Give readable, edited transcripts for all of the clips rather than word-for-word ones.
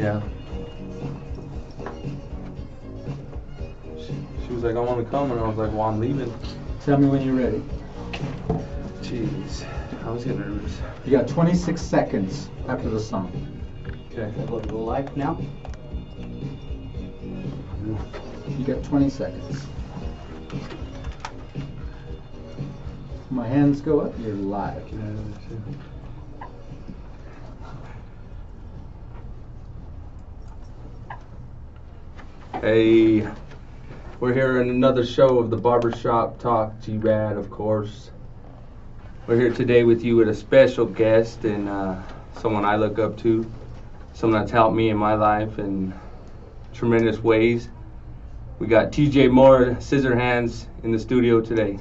Yeah. She was like, I want to come, and I was like, well, I'm leaving. Tell me when you're ready. Jeez, I was getting nervous. You got 26 seconds after the song. Okay. Go live now. You got 20 seconds. My hands go up, you're live. Hey, we're here in another show of the Barbershop Talk, G-Rad, of course. We're here today with you with a special guest and someone I look up to, someone that's helped me in my life in tremendous ways. We got TJ Moore, Scissorhands, in the studio today.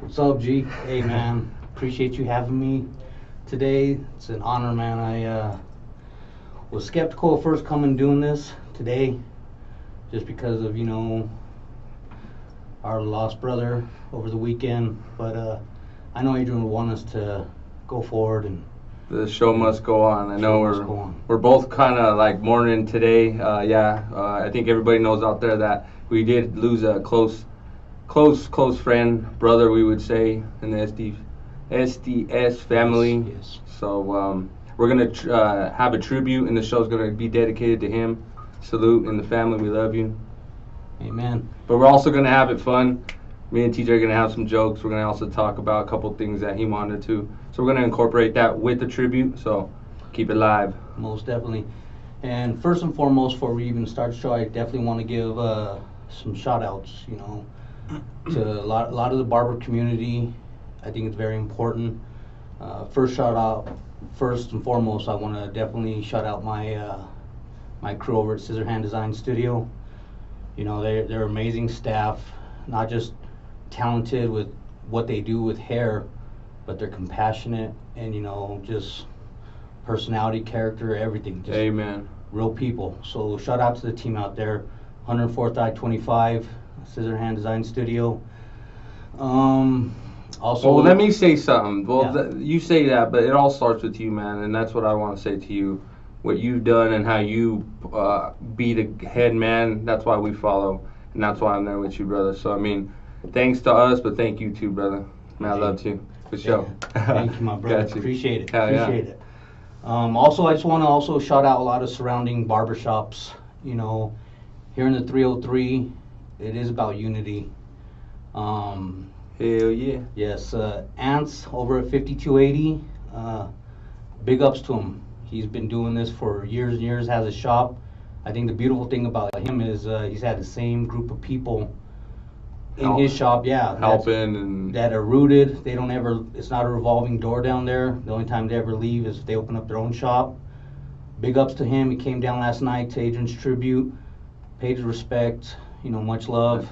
What's up, G? Hey, man. Appreciate you having me today. It's an honor, man. I was skeptical at first coming doing this today, just because of, you know, our lost brother over the weekend. But I know Adrian would want us to go forward and the show must go on. I know we're both kind of like mourning today. I think everybody knows out there that we did lose a close friend, brother, we would say, in the SDS family. Yes. So we're gonna have a tribute, and the show's gonna be dedicated to him. Salute in the family. We love you. Amen. But we're also gonna have it fun. Me and TJ are gonna have some jokes. We're gonna also talk about a couple things that he wanted to. So we're gonna incorporate that with the tribute. So keep it live. Most definitely. And first and foremost, before we even start the show, I definitely want to give some shout outs, you know, to a lot of the barber community. I think it's very important. First and foremost, I want to definitely shout out my crew over at Scissorhand Design Studio. You know, they're amazing staff, not just talented with what they do with hair, but they're compassionate and, you know, just personality, character, everything. Just Amen. Real people. So shout out to the team out there. 104th I-25, Scissorhand Design Studio. Also, well, let me say something. Well, Yeah. You say that, but it all starts with you, man, and that's what I want to say to you. What you've done and how you be the head man, that's why we follow, and that's why I'm there with you, brother. So, I mean, thanks to us, but thank you too, brother. Man, I love you. For sure. Thank you, my brother. Got you. Appreciate it. Hell yeah. Appreciate it. Also, I just want to also shout out a lot of surrounding barbershops. You know, here in the 303, it is about unity. Hell yeah. Yes, Ants over at 5280, big ups to him. He's been doing this for years and years, has a shop. I think the beautiful thing about him is he's had the same group of people in his shop, helping and that are rooted. They don't ever, it's not a revolving door down there. The only time they ever leave is if they open up their own shop. Big ups to him. He came down last night to Adrian's tribute, paid his respect, you know, much love.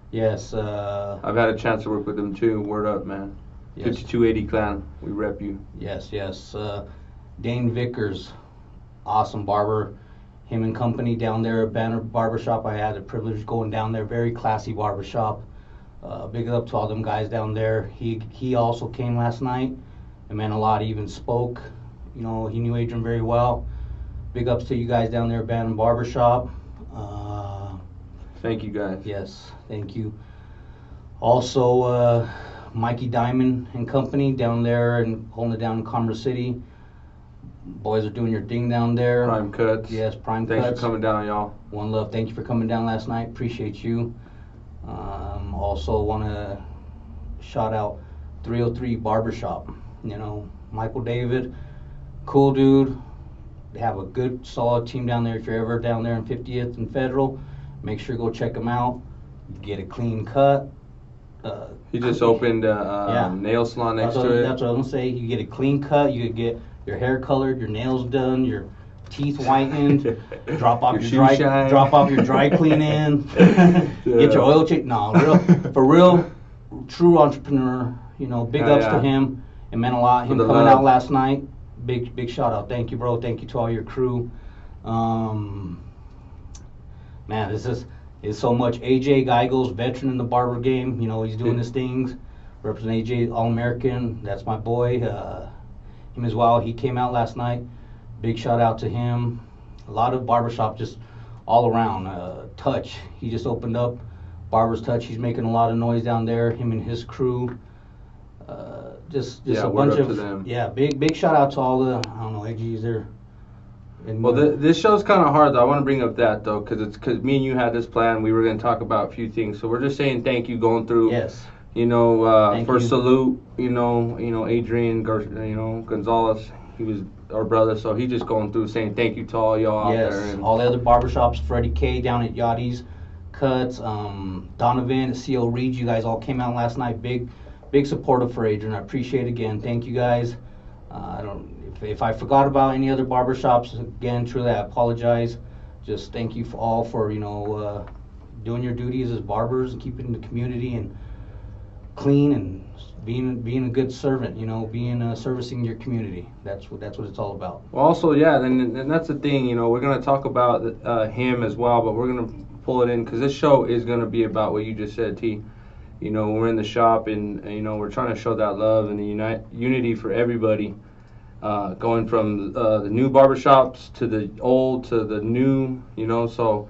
Yes. I've had a chance to work with him too. Word up, man. Yes. 5280 clan. We rep you. Yes. Dane Vickers, awesome barber. Him and company down there at Banner Barbershop. I had the privilege of going down there. Very classy barbershop. Big up to all them guys down there. He also came last night. It meant a lot. He even spoke. You know, he knew Adrian very well. Big ups to you guys down there at Banner Barbershop. Thank you, guys. Yes, thank you. Also, Mikey Diamond and company down there and holding it down in Commerce City. Boys are doing your thing down there. Prime Cuts. Yes, Prime Thanks Cuts. for coming down, y'all. One love. Thank you for coming down last night. Appreciate you. Also want to shout out 303 Barbershop. You know, Michael David, cool dude. They have a good, solid team down there. If you're ever down there in 50th and Federal, make sure you go check them out. Get a clean cut. He just opened a nail salon next to it. That's what I was going to say. You get a clean cut. You get your hair colored, your nails done, your teeth whitened, drop off your dry clean in, get your oil change. No, real, true entrepreneur. You know, big ups to him. It meant a lot. Him coming out last night. Big shout out. Thank you, bro. Thank you to all your crew. Man, this is so much. AJ Geigels, veteran in the barber game. You know, he's doing his things. Represent AJ All-American. That's my boy. Him as well. He came out last night. Big shout out to him. A lot of barbershop just all around. Touch, he just opened up Barber's Touch. He's making a lot of noise down there. Him and his crew. Just Yeah, a word bunch up to of them. yeah. Big shout out to all the I don't know AGs there. And, Well, this show's kind of hard though. I want to bring up that though, because me and you had this plan. We were going to talk about a few things, so we're just saying thank you going through. yes. You know, Thank for you. salute. You know, Adrian, Gonzalez. He was our brother, so he just going through saying thank you to all y'all out Yes, there. And all the other barbershops, Freddie K down at Yachty's Cuts, Donovan at CO Reed, you guys all came out last night. Big supportive for Adrian. I appreciate it again. Thank you guys. I don't if I forgot about any other barbershops, again, truly I apologize. Just thank you for doing your duties as barbers and keeping the community and clean and being a good servant, being servicing your community. That's what it's all about. well, also, yeah, and that's the thing. We're gonna talk about him as well, but we're gonna pull it in because this show is gonna be about what you just said, T. We're in the shop and we're trying to show that love and the unity for everybody. Going from the new barbershops to the old to the new, so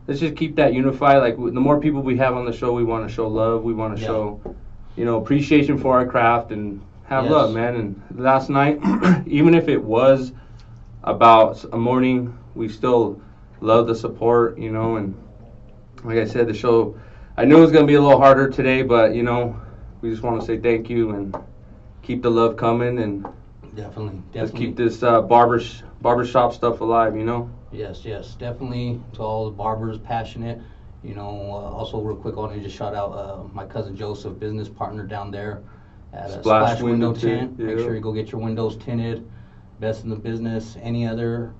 let's just keep that unified. Like the more people we have on the show, we want to show love. We want to show, appreciation for our craft and have Yes. love, man. And last night, even if it was about a morning, we still love the support, and like I said, the show, I knew it was going to be a little harder today, but, we just want to say thank you and keep the love coming and Definitely. let's keep this barbershop stuff alive, Yes, definitely to all the barbers passionate. Also real quick, I want to just shout out my cousin Joseph, business partner down there at Splash Splash Window Window Tint. Tint, Make yeah. sure you go get your windows tinted. Best in the business. Any other,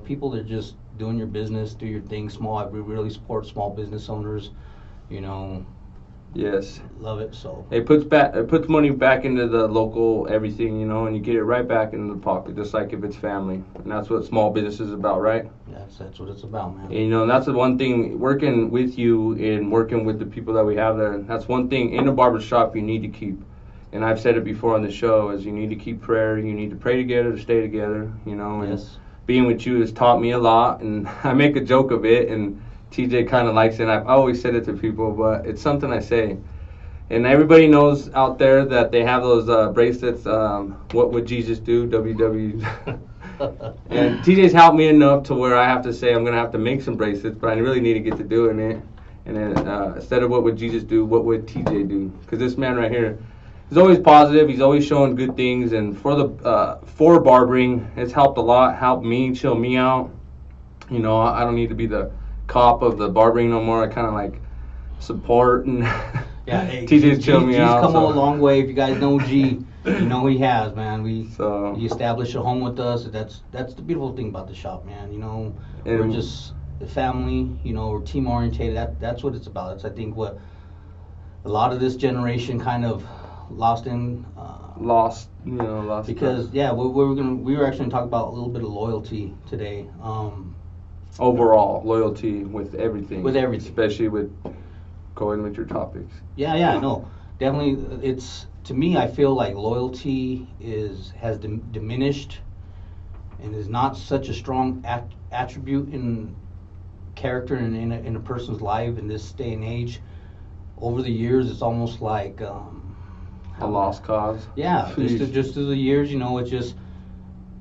people that are just doing your business, do your thing small. We really support small business owners. Yes. Love it. So It puts money back into the local everything, and you get it right back into the pocket, just like if it's family. And that's what small business is about, right? that's what it's about, man. And, that's the one thing, working with you and working with the people that we have there, that's one thing in a barbershop you need to keep. And I've said it before on the show, is you need to keep prayer, you need to pray together to stay together, and Yes. being with you has taught me a lot, and I make a joke of it, and TJ kind of likes it, and I've always said it to people, but it's something I say. And everybody knows out there that they have those bracelets, What Would Jesus Do, WW. And TJ's helped me enough to where I have to say I'm going to have to make some bracelets, but I really need to get to doing it. And then instead of what would Jesus do, what would TJ do? Because this man right here is always positive. He's always showing good things. And for barbering, it's helped a lot, helped me, chill me out. I don't need to be the cop of the barbering no more. I kind of like support and Yeah, hey, TJ's chilled me G's out. come so- a long way. If you guys know G, you know he has, man. So- He established a home with us. That's the beautiful thing about the shop, man. We're And- just a family. We're team orientated. That's what it's about. It's I think what a lot of this generation kind of lost in. lost. Because we were actually gonna talk about a little bit of loyalty today. Overall loyalty with everything. With everything. Especially with going with your topics. Yeah, no, definitely. It's to me, I feel like loyalty has diminished, and is not such a strong attribute in character in a person's life in this day and age. Over the years, it's almost like A lost cause. yeah, just through the years,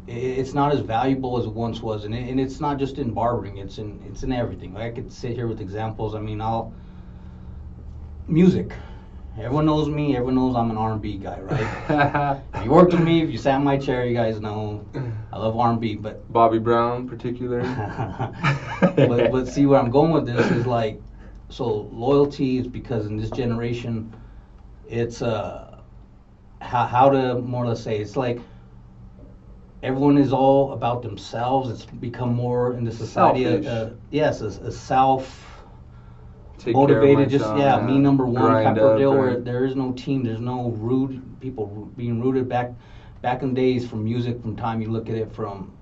it's not as valuable as it once was, and it's not just in barbering. It's in everything. I could sit here with examples. I mean, music. Everyone knows me. Everyone knows I'm an R&B guy, right? If you worked with me, if you sat in my chair, you guys know I love R&B. But Bobby Brown, particularly. but see where I'm going with this is like, so loyalty is because in this generation, it's how to more or less say it's like everyone is all about themselves. It's become more in the society. Selfish. A self. Take Motivated, care of just myself, me number one grind type of up, deal where right. there is no team, there's no rude people being rooted back in days from music, from time you look at it from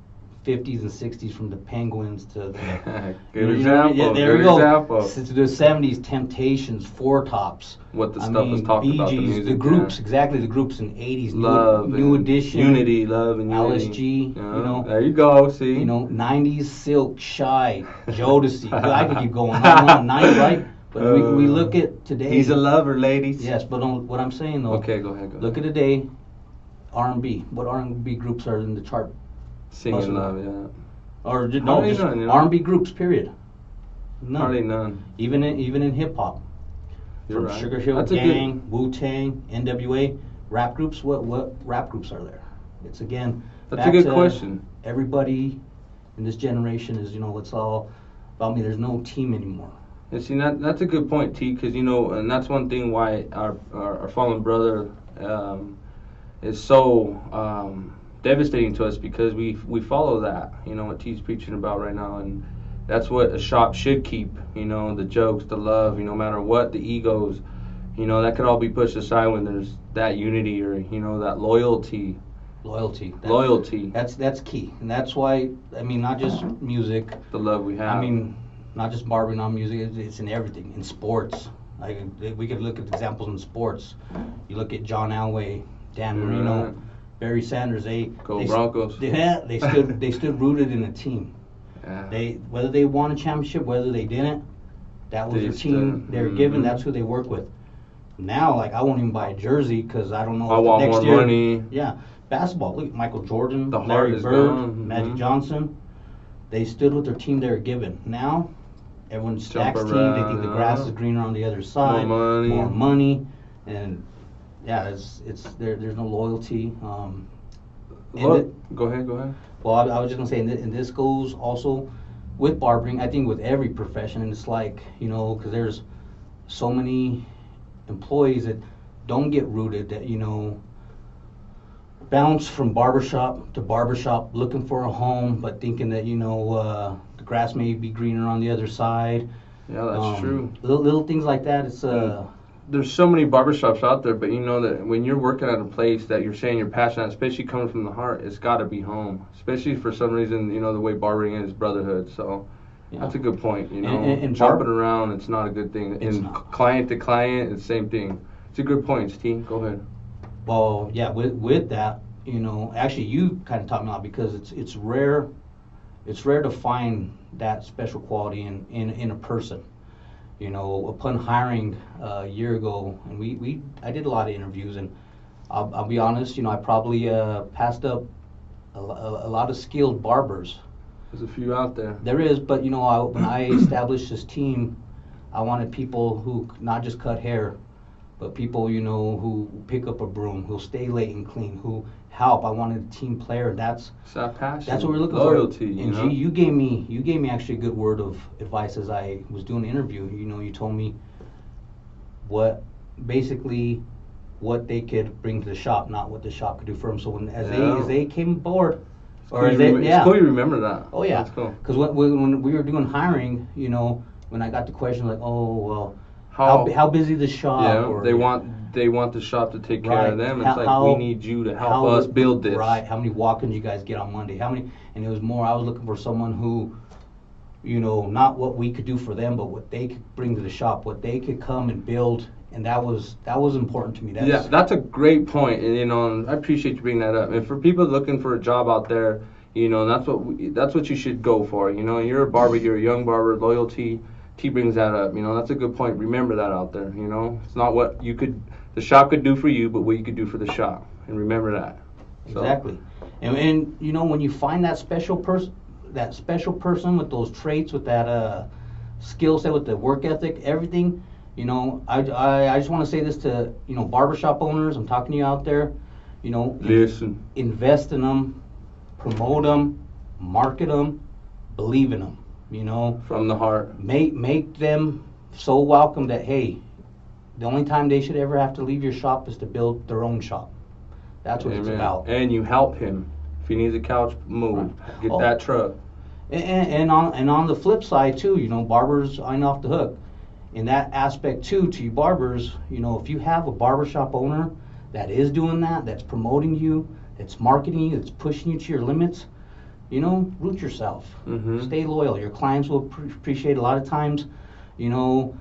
50s and 60s, from the Penguins to the Good example. Yeah, there Good we go. example. To the 70s, Temptations, Four Tops. What the stuff was talked Bee about, the Gees, music. the groups, yeah. exactly, the groups in 80s. Love, New and Edition, unity, love, and unity. LSG, Yeah, you know. There you go. See. 90s, Silk, Shy, Jodeci. I could keep going on. 90s, right? But we look at today. He's a lover, ladies. Yes, but what I'm saying though. Okay, go ahead. Look at today, R&B. What R&B groups are in the chart? Singing love, yeah. Or just none, you know? R&B groups. Period. None. Hardly none. Even in hip hop. You're From right. Sugar Hill That's Gang, Wu-Tang, NWA, rap groups. What rap groups are there? It's again. That's a back good to question. Everybody in this generation is, it's all about me. There's no team anymore. And see, that's a good point, T, because, and that's one thing why our fallen brother is so devastating to us, because we follow that, what T's preaching about right now, and that's what a shop should keep, the jokes, the love, no matter what, the egos, that could all be pushed aside when there's that unity or, that loyalty. Loyalty. That's key, and that's why, not just music. The love we have. Not just Barber, not music. It's in everything. In sports, we could look at examples in sports. You look at John Elway, Dan Marino, Barry Sanders. Go Broncos. They stood rooted in a team. Yeah. Whether they won a championship, whether they didn't, that was their team they were given. That's who they work with. Now, I won't even buy a jersey because I don't know. I want next more year, money. Yeah, basketball. Look at Michael Jordan, The heart Larry is Bird, gone. Magic Johnson. They stood with their team they were given. Now, everyone stacks teams. They think the grass is greener on the other side. More money, and there's no loyalty. Go ahead. Well, I was just gonna say, and this goes also with barbering. I think with every profession, and it's because there's so many employees that don't get rooted, that bounce from barbershop to barbershop looking for a home, but thinking that the grass may be greener on the other side. Yeah, that's true. Little things like that. It's There's so many barbershops out there, but that when you're working at a place that you're saying you're passionate, especially coming from the heart, it's got to be home. Especially for some reason, the way barbering is brotherhood. So that's a good point. And jumping around, it's not a good thing. And not. Client to client, it's the same thing. It's a good point, Steve. Go ahead. Well, yeah, with that, actually you kind of taught me a lot, because it's rare to find that special quality in a person. Upon hiring a year ago, and I did a lot of interviews, and I'll be honest, I probably passed up a lot of skilled barbers. There's a few out there. There is, but when I established this team, I wanted people who not just cut hair, but people who pick up a broom, who'll stay late and clean, who help. I wanted a team player. That's that passion. That's what we're looking Loyalty, for. And G, you gave me actually a good word of advice as I was doing the interview. You told me what they could bring to the shop, not what the shop could do for them. So as they came aboard, it's cool you remember that. Oh yeah, that's cool. Because when we were doing hiring, when I got the question how busy the shop? Yeah, or, they want the shop to take care of them. It's we need you to help us build this. Right. How many walk-ins you guys get on Monday? How many? And it was more. I was looking for someone who, not what we could do for them, but what they could bring to the shop, what they could come and build. And that was important to me. That's a great point, and I appreciate you bringing that up. And for people looking for a job out there, that's what you should go for. You're a barber, you're a young barber. Loyalty. T brings that up. That's a good point. Remember that out there. It's not what the shop could do for you, but what you could do for the shop. And remember that. Exactly. And when you find that special person with those traits, with that skill set, with the work ethic, everything. I just want to say this to barbershop owners. I'm talking to you out there. Listen. Invest in them, promote them, market them, believe in them. From the heart. Make them so welcome that, hey, the only time they should ever have to leave your shop is to build their own shop. That's what it's about. And you help him. If he needs a couch, move. Right. Get that truck. And on the flip side too, barbers aren't off the hook. In that aspect too, to you barbers, if you have a barbershop owner that is doing that, that's promoting you, that's marketing you, that's pushing you to your limits, root yourself. Mhm. Stay loyal. Your clients will appreciate a lot of times, you know,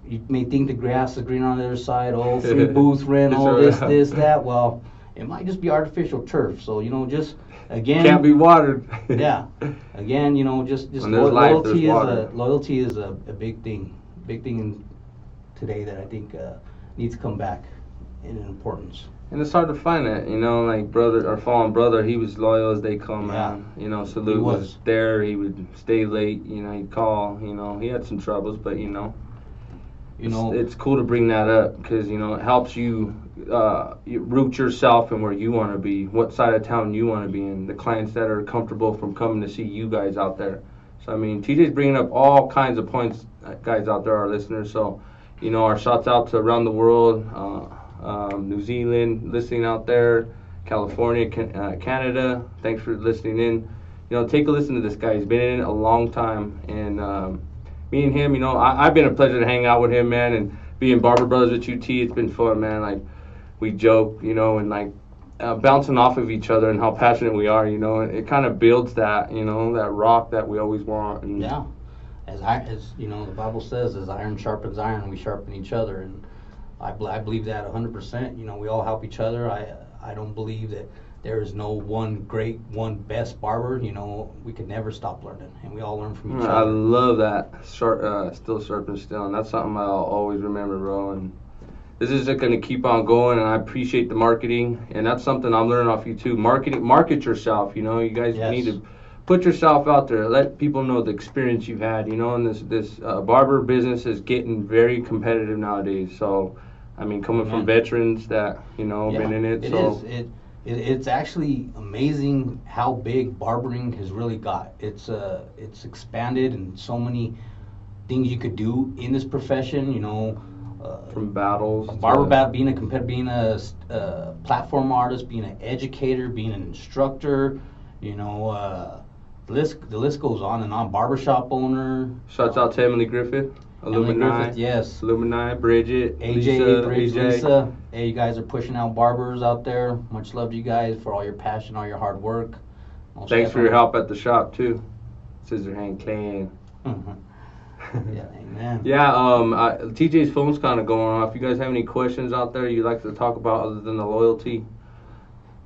you may think the grass is greener on the other side, oh, free booth rent, It's oh, all right. this, that. Well, it might just be artificial turf. So, just, again. Can't be watered. Yeah. Again, just When there's life, there's water. Loyalty is a big thing. Big thing today that I think needs to come back in importance. And it's hard to find that, like brother, our fallen brother, he was loyal as they come, Yeah. man. Salute was there, he would stay late, he'd call, he had some troubles, but, it's cool to bring that up because, it helps you root yourself in where you want to be, what side of town you want to be in, the clients that are comfortable from coming to see you guys out there. So, TJ's bringing up all kinds of points, guys out there, our listeners, so, our shouts out to around the world, New Zealand, listening out there, California, Canada. Thanks for listening in. Take a listen to this guy. He's been in it a long time, and me and him, I've been a pleasure to hang out with him, man, and being Barber Brothers at UT. It's been fun, man. Like we joke, and like bouncing off of each other and how passionate we are, and it kind of builds that, that rock that we always want. And yeah, as the Bible says, as iron sharpens iron, we sharpen each other, and I believe that 100%. We all help each other. I don't believe that there is no one great, one best barber. We could never stop learning, and we all learn from each other. I love that. Still sharpen still, and that's something I'll always remember, bro. And this is just going to keep on going, and I appreciate the marketing, and that's something I'm learning off you too. Market yourself. You guys need to put yourself out there. Let people know the experience you've had. And this barber business is getting very competitive nowadays. So, coming from veterans that been in it. It's actually amazing how big barbering has really got. It's expanded, and so many things you could do in this profession. From battles, being a platform artist, being an educator, being an instructor. The list goes on and on. Barbershop owner. Shouts out to Emily Griffith. Griffith, yes. Illumini, Bridget, AJ, Lisa. Lisa. Hey, you guys are pushing out barbers out there. Much love to you guys for all your passion, all your hard work. Thanks for your help at the shop too. Scissor Hand Clan. Yeah, amen. Yeah, TJ's phone's kind of going off. You guys have any questions out there you'd like to talk about other than the loyalty?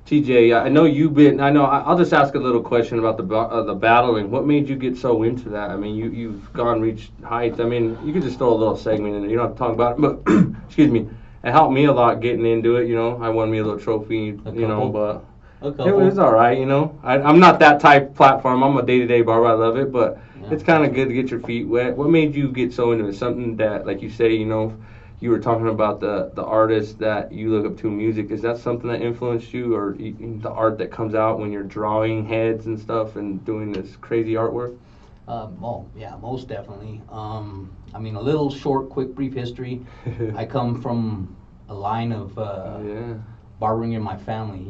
TJ, I'll just ask a little question about the battling. What made you get so into that? You've reached heights. You could just throw a little segment in there. You don't have to talk about it, but excuse me. It helped me a lot getting into it. I won me a little trophy, but it was all right. I'm not that type platform. I'm a day-to-day barber. I love it, but it's kind of good to get your feet wet. What made you get so into it? Something that, like you say, you were talking about the artists that you look up to in music. Is that something that influenced you, or the art that comes out when you're drawing heads and stuff and doing this crazy artwork? Yeah, most definitely. A little short, quick, brief history. I come from a line of barbering in my family.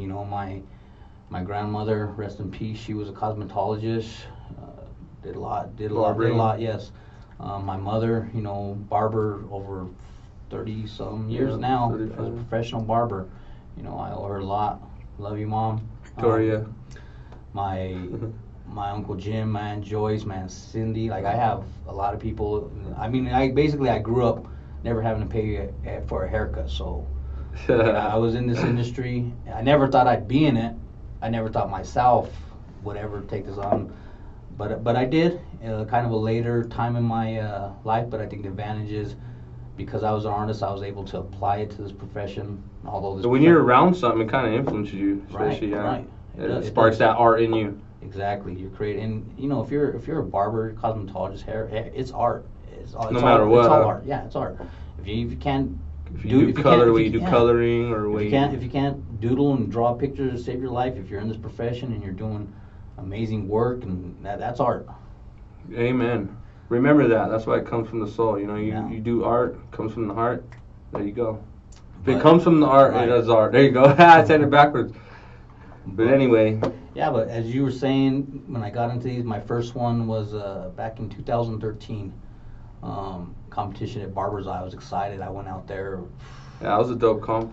My grandmother, rest in peace, she was a cosmetologist. Did a lot. Yes. My mother, barber over 30-some years now, 35. as a professional barber. I owe her a lot. Love you, Mom. Victoria. My Uncle Jim, my Aunt Joyce, my Aunt Cindy. Like, I have a lot of people. I grew up never having to pay for a haircut. So I was in this industry. I never thought I'd be in it. I never thought myself would ever take this on. But I did, kind of a later time in my life. But I think the advantage is, because I was an artist, I was able to apply it to this profession. Although when you're around something, it kind of influences you, especially right. It sparks that art in you. Exactly, you're creating. If you're a barber, cosmetologist, hair, it's art. It's no matter what. It's all art. Yeah, it's art. If you can't do coloring, or if you can't doodle and draw pictures to save your life, if you're in this profession and you're doing amazing work, and that's art. Amen. Remember that. That's why it comes from the soul. You do art, it comes from the heart. There you go. If it comes from the art, it is art. There you go. I said it backwards. But anyway. Yeah, but as you were saying, when I got into these, my first one was back in 2013. Competition at Barber's Eye. I was excited. I went out there. Yeah, that was a dope comp.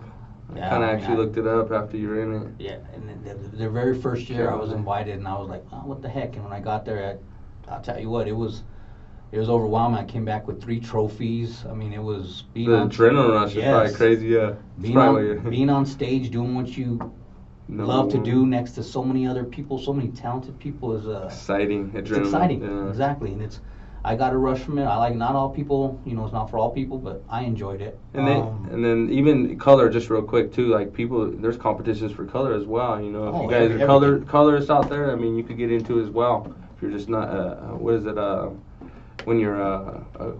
I Yeah, kind of I mean, actually looked it up after you were in it. Yeah, and then their very first year I was Yeah. invited, and I was like, oh, what the heck? And when I got there, I'll tell you what, it was overwhelming. I came back with 3 trophies. I mean, it was being The on adrenaline rush is probably yes. crazy, yeah. It's Being probably what on, you- being on stage, doing what you love to No. do next to so many other people, so many talented people is Exciting, it's adrenaline. exciting. Yeah. Exactly, and I got a rush from it. I like not all people, it's not for all people, but I enjoyed it. And then even color, just real quick too. Like people, there's competitions for color as well. You know, if you guys are colorists out there, I mean, you could get into it as well. If you're just not, what is it? When you're,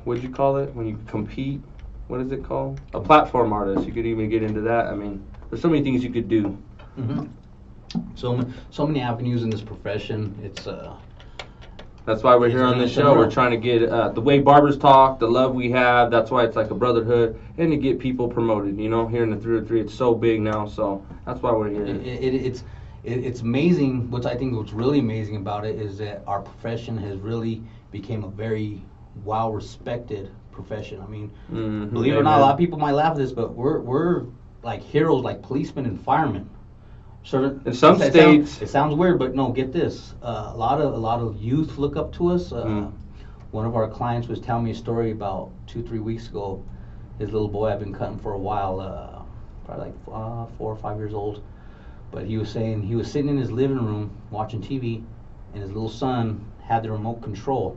what'd you call it? When you compete, what is it called? A platform artist. You could even get into that. I mean, there's so many things you could do. Mm-hmm. So many avenues in this profession. That's why we're here on this show. We're trying to get the way barbers talk, the love we have. That's why it's like a brotherhood, and to get people promoted. You know, here in the 303, it's so big now. So that's why we're here. It's amazing. What's really amazing about it is that our profession has really became a very well respected profession. I mean, believe it or not, a lot of people might laugh at this, but we're like heroes, like policemen and firemen. In some states, it sounds weird, but no, get this. A lot of youth look up to us. One of our clients was telling me a story about 2-3 weeks ago. His little boy, I've been cutting for a while, probably like 4 or 5 years old. But he was saying he was sitting in his living room watching TV, and his little son had the remote control,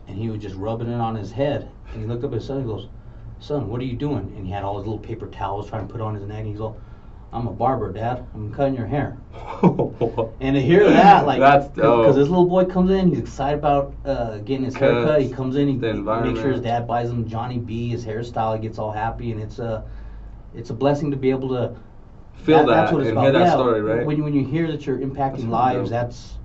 and he was just rubbing it on his head. And he looked up at his son and he goes, "Son, what are you doing?" And he had all his little paper towels trying to put on his neck. And he's all, "I'm a barber, Dad. I'm cutting your hair." And to hear that, like, because this little boy comes in, he's excited about getting his haircut. He comes in, he makes sure his dad buys him Johnny B, his hairstyle. He gets all happy, and it's a blessing to be able to feel that's what it's and about. hear that story, right? When you hear that you're impacting lives,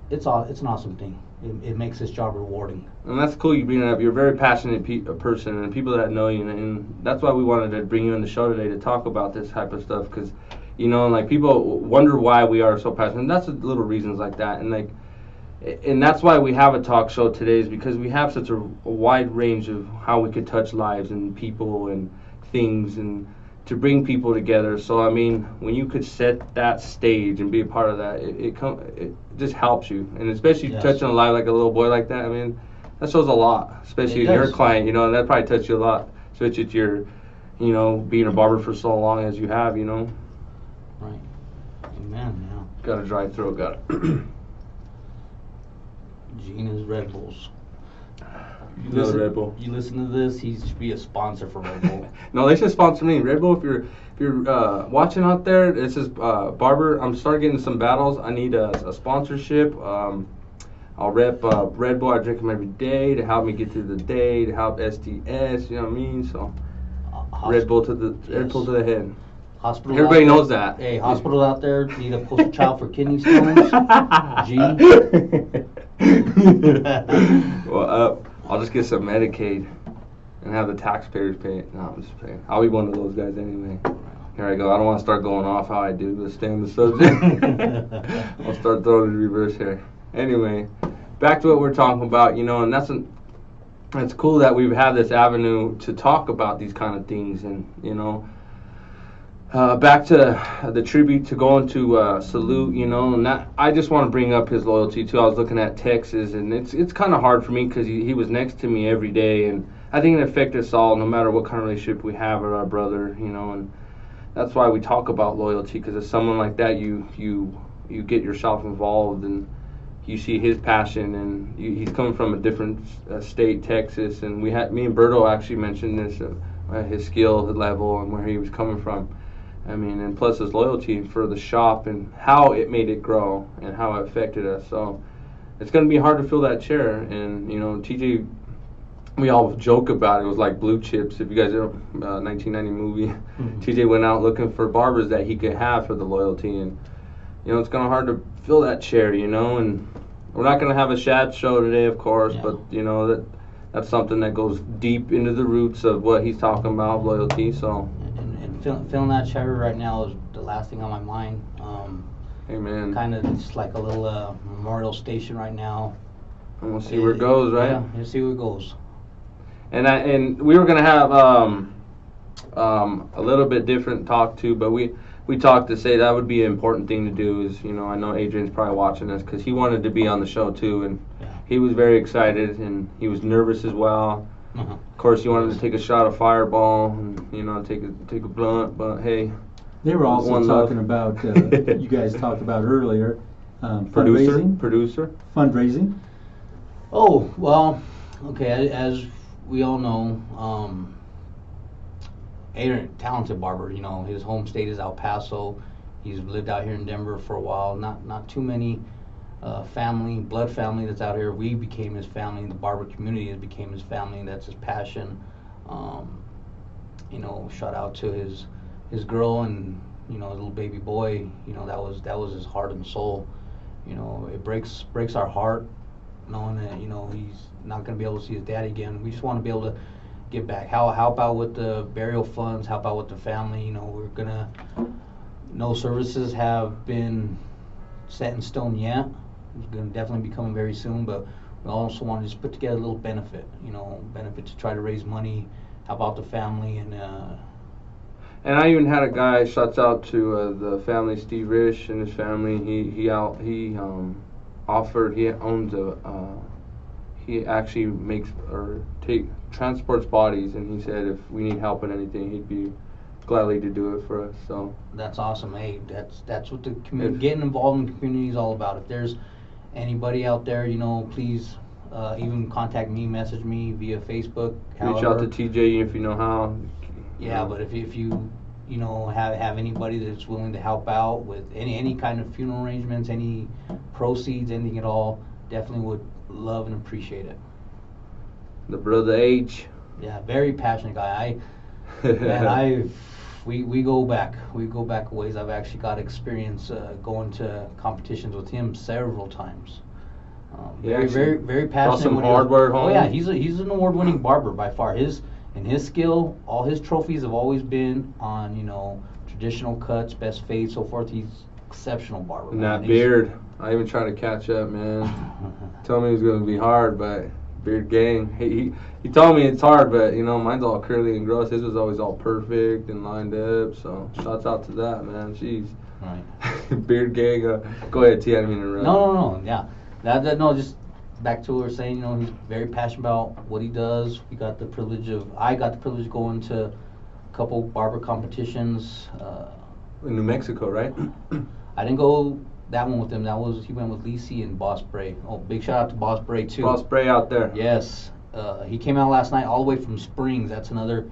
it's an awesome thing. It makes this job rewarding. And that's cool you bring it up. You're a very passionate person, and people that know you, and that's why we wanted to bring you on the show today to talk about this type of stuff, because like people wonder why we are so passionate. And that's little reasons like that, and that's why we have a talk show today, is because we have such a wide range of how we could touch lives and people and things, and to bring people together. So I mean, when you could set that stage and be a part of that, it just helps you, and especially touching a life like a little boy like that. I mean, that shows a lot, especially your client. And that probably touched you a lot, especially if you're, being a barber for so long as you have. Right. Amen. Yeah. Got a dry throat. Got it. Gina's Red Bulls. Red Bull. You listen to this, he should be a sponsor for Red Bull. No, they should sponsor me. Red Bull, if you're watching out there, this is Barber. I'm starting getting some battles. I need a sponsorship. I'll rep Red Bull. I drink them every day to help me get through the day, to help STS. You know what I mean? So Red Bull to the head. Hospital. Everybody knows that. Hey, hospitals out there need a poster child for kidney stones. G. Well, I'll just get some Medicaid and have the taxpayers pay it. No, I'm just paying. I'll be one of those guys anyway. Here I go. I don't want to start going off how I do. Let's stay on the subject. I'll start throwing in reverse here. Anyway, back to what we're talking about, and that's cool that we've had this avenue to talk about these kind of things, and back to the tribute to going to Salute, and that, I just want to bring up his loyalty too. I was looking at Texas, and it's kind of hard for me because he was next to me every day, and I think it affected us all, no matter what kind of relationship we have with our brother, and that's why we talk about loyalty, because it's someone like that you get yourself involved, and you see his passion, and he's coming from a different state, Texas, and me and Berto actually mentioned this, his skill level and where he was coming from. I mean, and plus his loyalty for the shop and how it made it grow and how it affected us. So it's going to be hard to fill that chair. And, TJ, we all joke about it. It was like Blue Chips. If you guys know 1990 movie, TJ went out looking for barbers that he could have for the loyalty. And, it's going to be hard to fill that chair, and we're not going to have a Shad show today, of course, but, that's something that goes deep into the roots of what he's talking about, loyalty. So. Filling that chair right now is the last thing on my mind. Amen. Kind of just like a little memorial station right now. And we'll see where it goes, right? Yeah, we'll see where it goes. And we were gonna have a little bit different talk too, but we talked to say that would be an important thing to do. Is I know Adrian's probably watching this because he wanted to be on the show too, and he was very excited and he was nervous as well. Of course, he wanted to take a shot of Fireball and take a blunt, but hey. They were also talking about you guys talked about earlier fundraising. Producer. Fundraising. Oh well, okay. As we all know, Adrian, talented barber. His home state is El Paso. He's lived out here in Denver for a while. Not too many blood family that's out here. We became his family. The barber community has became his family. That's his passion. Shout out to his girl and his little baby boy. That was his heart and soul. It breaks our heart knowing that he's not going to be able to see his dad again. We just want to be able to give back. Help out with the burial funds. Help out with the family. We're gonna. No services have been set in stone yet. It's going to definitely be coming very soon, but we also want to just put together a little benefit. Benefit to try to raise money, help out the family, and. And I even had a guy. Shouts out to the family, Steve Risch and his family. He offered. He owns a. He actually transports bodies, and he said if we need help in anything, he'd be gladly to do it for us. So that's awesome. Hey, that's what the community, getting involved in the community is all about. If there's anybody out there, please even contact me, message me via Facebook. Reach out to TJ if you know how. Yeah, but if you have anybody that's willing to help out with any kind of funeral arrangements, any proceeds, anything at all, definitely would love and appreciate it. The brother H. Yeah, very passionate guy. We go back a ways. I've actually got experience going to competitions with him several times. Very passionate. Some hardware home. Oh yeah, he's an award-winning barber by far. His skill, all his trophies have always been on traditional cuts, best fade, so forth. He's exceptional barber. And that beard, I even tried to catch up, man. Told me it was going to be hard, but beard gang. He told me it's hard, but mine's all curly and gross. His was always all perfect and lined up. So shouts out to that, man. Jeez. Right. Beard gang. Go ahead, T. I didn't mean to interrupt. No. Yeah. No. Just back to what we were saying. He's very passionate about what he does. I got the privilege of going to a couple barber competitions. In New Mexico, right? I didn't go that one with him. He went with Lisi and Boss Bray. Oh, big shout out to Boss Bray too. Boss Bray out there. Yes. He came out last night all the way from Springs. That's another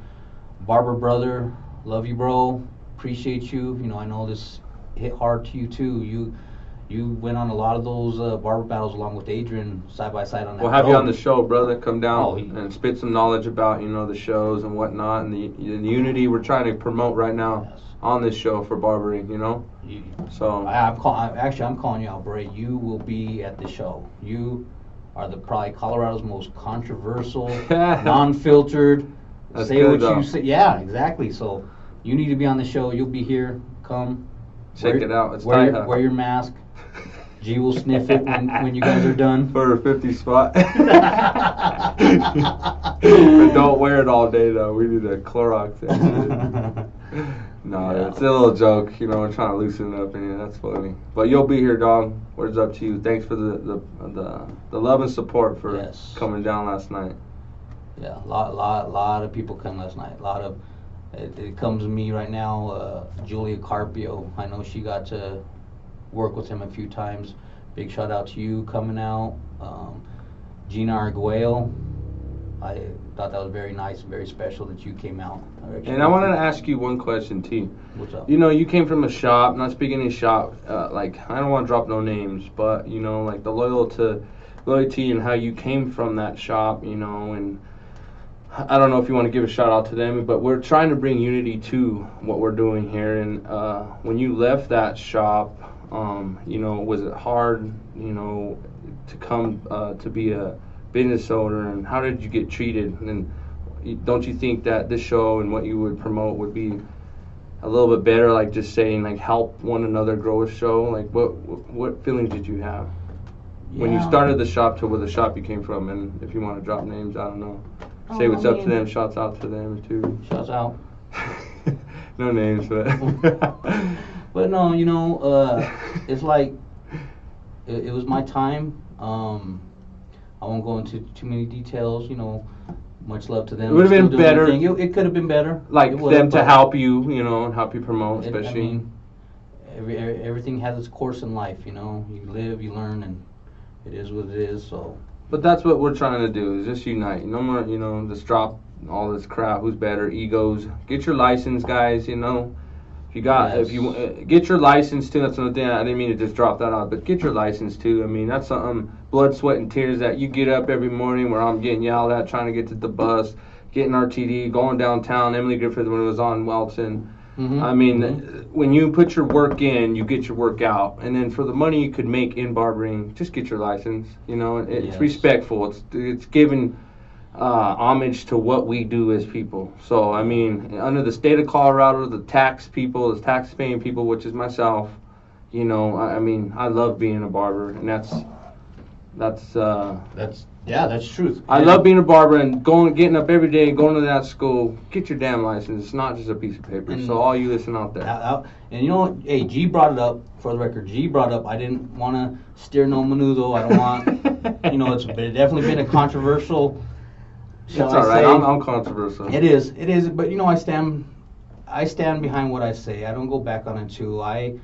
barber brother. Love you, bro. Appreciate you. I know this hit hard to you too. You went on a lot of those barber battles along with Adrian side by side on that. We'll have you on the show, brother. Come down and spit some knowledge about the shows and whatnot and the unity we're trying to promote right now. Yes. On this show for barbering, So I'm calling you out, Bray. You will be at the show. You are probably Colorado's most controversial, non-filtered. Say what you say. Yeah, exactly. So you need to be on the show. You'll be here. Come. Check it out. It's wear your mask. G will sniff it when you guys are done. For a 50 spot. But don't wear it all day though. We need a Clorox. No, it's a little joke. We're trying to loosen it up in here. That's funny. But you'll be here, dog. Words up to you. Thanks for the love and support for coming down last night. Yeah, a lot of people come last night. It comes to me right now. Julia Carpio. I know she got to work with him a few times. Big shout out to you coming out. Gina Arguello. I thought that was very nice and very special that you came out. And I wanted to ask you one question, T. What's up? You came from a shop, not speaking any shop, I don't want to drop no names, but, like the loyalty and how you came from that shop, and I don't know if you want to give a shout out to them, but we're trying to bring unity to what we're doing here. And when you left that shop, was it hard, to come to be a business owner, and how did you get treated? And don't you think that this show and what you would promote would be a little bit better, like just saying like help one another grow a show? Like what feelings did you have when you started the shop to where the shop you came from? And if you want to drop names, I don't know. Say what's up to them. Shouts out to them too. Shouts out. No names, but. But no, it's like it was my time. I won't go into too many details. Much love to them. It would have Still been doing their better. thing. It could have been better. Like It would've, them to but help you, and help you promote, I especially. mean, everything has its course in life. You live, you learn, and it is what it is. So. But that's what we're trying to do, is just unite. No more, just drop all this crap, who's better, egos. Get your license, guys, If you got, Yes. if you get your license too, that's another thing. I didn't mean to just drop that out, but get your license too. I mean, that's something, blood, sweat, and tears that you get up every morning where I'm getting yelled at, trying to get to the bus, getting RTD, going downtown. Emily Griffith when it was on Welton. Mm-hmm. I mean, when you put your work in, you get your work out. And then for the money you could make in barbering, just get your license. It's Yes. respectful. It's giving homage to what we do as people. So, I mean, under the state of Colorado, the tax-paying people, which is myself, I mean, I love being a barber, and that's truth. I love being a barber and getting up every day, going to that school. Get your damn license. It's not just a piece of paper. So all you listen out there. And hey, G brought it up, for the record. G brought up, I didn't want to steer no menudo. I don't want, it's definitely been a controversial, That's all right. I'm controversial. It is, but I stand behind what I say. I don't go back on it too. I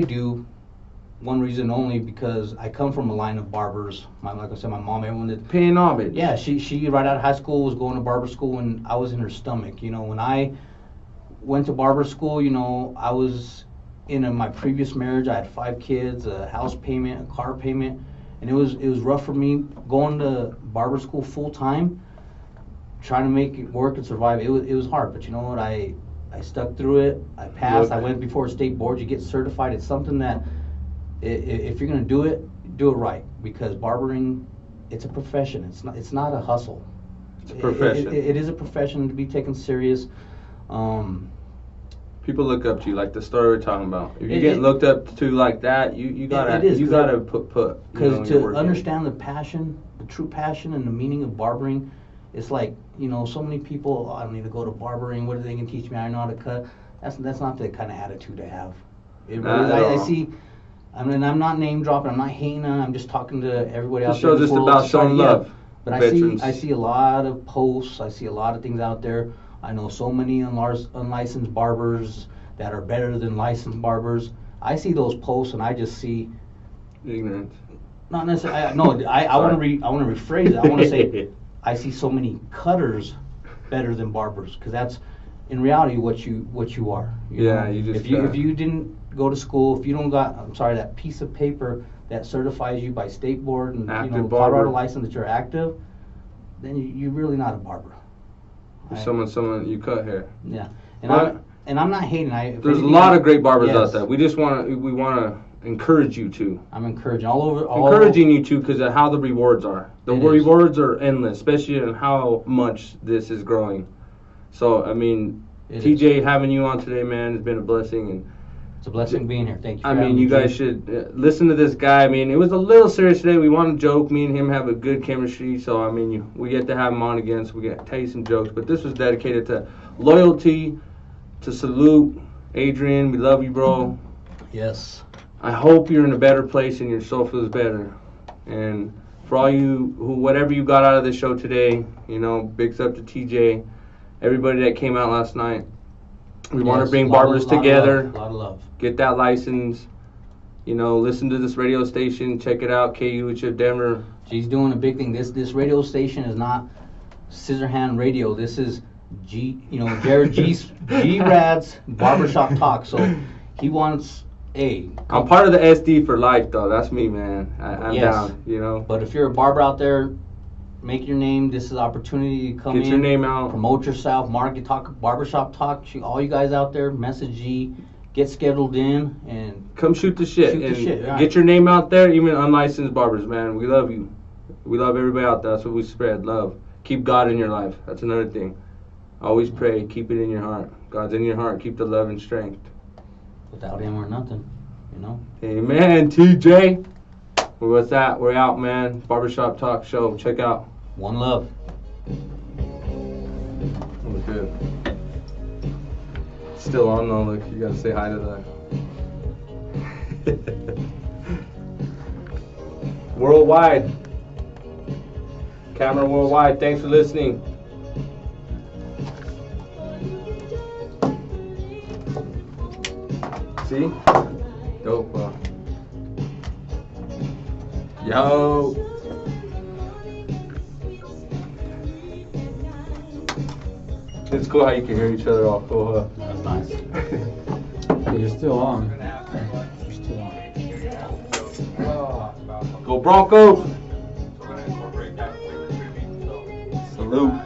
do. One reason only, because I come from a line of barbers. Like I said, my mom, everyone did. Paying homage. Yeah, she right out of high school was going to barber school, and I was in her stomach. When I went to barber school, I was in my previous marriage. I had 5 kids, a house payment, a car payment, and it was rough for me going to barber school full time, trying to make it work and survive. It was hard, but you know what? I stuck through it. I passed. I went before a state board. You get certified. It's something that, if you're gonna do it right, because barbering, it's a profession. It's not a hustle. It's a profession. It is a profession to be taken serious. People look up to you, like the story we're talking about. If you get looked up to like that, you gotta put. Because to understand the passion, the true passion, and the meaning of barbering, it's like so many people. I don't need to go to barbering. What are they gonna teach me? I know how to cut. That's not the kind of attitude to have. I see. I mean, I'm not name dropping. I'm not hating. I'm just talking to everybody out there. The show's just about showing love. But I see a lot of posts. I see a lot of things out there. I know so many unlicensed barbers that are better than licensed barbers. I see those posts and I just see ignorance. Not necessarily. I want to rephrase it. I want to say I see so many cutters better than barbers, because that's in reality what you are. If you didn't go to school, if you don't got that piece of paper that certifies you by state board and Colorado license that you're active, then you're really not a barber. Someone you cut hair. Yeah, and I'm not hating. There's a lot of great barbers out there. We just want to encourage you to. I'm encouraging encouraging you to, because of how the rewards are. The rewards are endless, especially in how much this is growing. So I mean, TJ, having you on today, man, has been a blessing, and it's a blessing being here. Thank you. I mean, you guys should listen to this guy. I mean, it was a little serious today. We want to joke. Me and him have a good chemistry, so I mean, we get to have him on again, so we get to tell you some jokes. But this was dedicated to loyalty, to salute. Adrian, we love you, bro. Yes. I hope you're in a better place and your soul feels better. And for all you whatever you got out of this show today, bigs up to TJ, everybody that came out last night. We want to bring barbers together. A lot of love. Get that license. Listen to this radio station. Check it out, KUHS Denver. She's doing a big thing. This radio station is not Scissorhand Radio. This is Jared G-Rad's Barbershop Talk. So he wants I'm part of the SD for life, though. That's me, man. I'm down, But if you're a barber out there, make your name. This is an opportunity to come in. Get your name out. Promote yourself. Market Talk, Barbershop Talk. All you guys out there, message G. Get scheduled in and come shoot the shit. Right. Get your name out there, even unlicensed barbers, man. We love you. We love everybody out there. That's what we spread. Love. Keep God in your life. That's another thing. Always pray. Keep it in your heart. God's in your heart. Keep the love and strength. Without him, we're nothing. Amen, TJ. Well, with that, we're out, man. Barbershop Talk Show. Check out. One love. That was good. Still on though, look, you gotta say hi to the worldwide. Camera worldwide, thanks for listening. See? Dope. Yo. It's cool how you can hear each other all cool, huh? That's nice. Hey, you're still on. You're still on. Go Broncos! Salute.